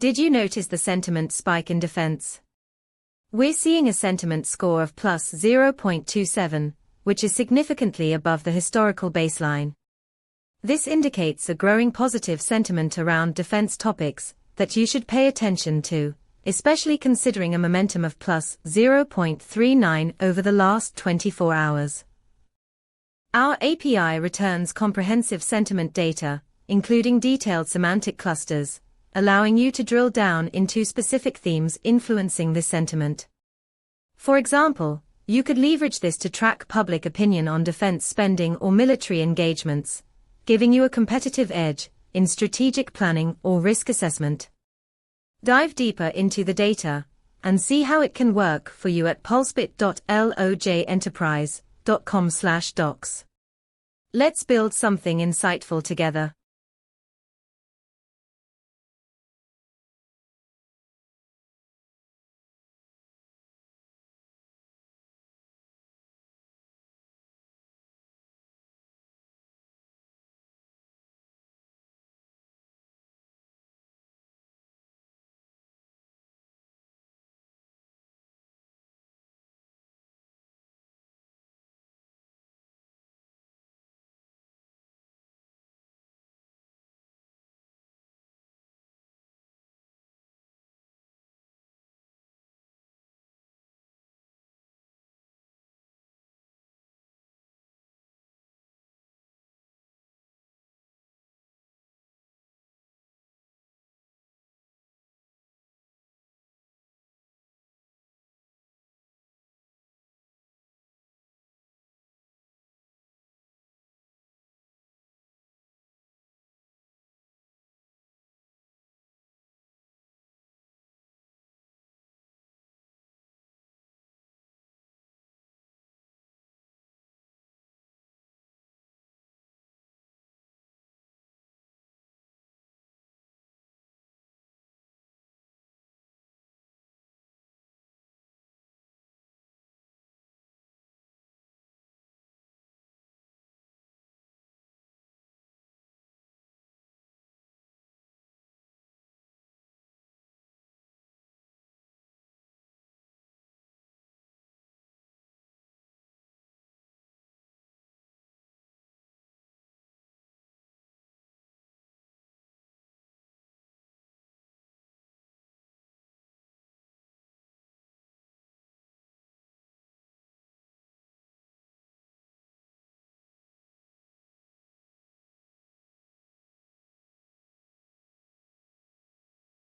Did you notice the sentiment spike in defense? We're seeing a sentiment score of plus 0.27, which is significantly above the historical baseline. This indicates a growing positive sentiment around defense topics that you should pay attention to, especially considering a momentum of plus 0.39 over the last 24 hours. Our API returns comprehensive sentiment data, including detailed semantic clusters, allowing you to drill down into specific themes influencing this sentiment. For example, you could leverage this to track public opinion on defense spending or military engagements, giving you a competitive edge in strategic planning or risk assessment. Dive deeper into the data and see how it can work for you at pulsebit.lojenterprise.com/docs. Let's build something insightful together.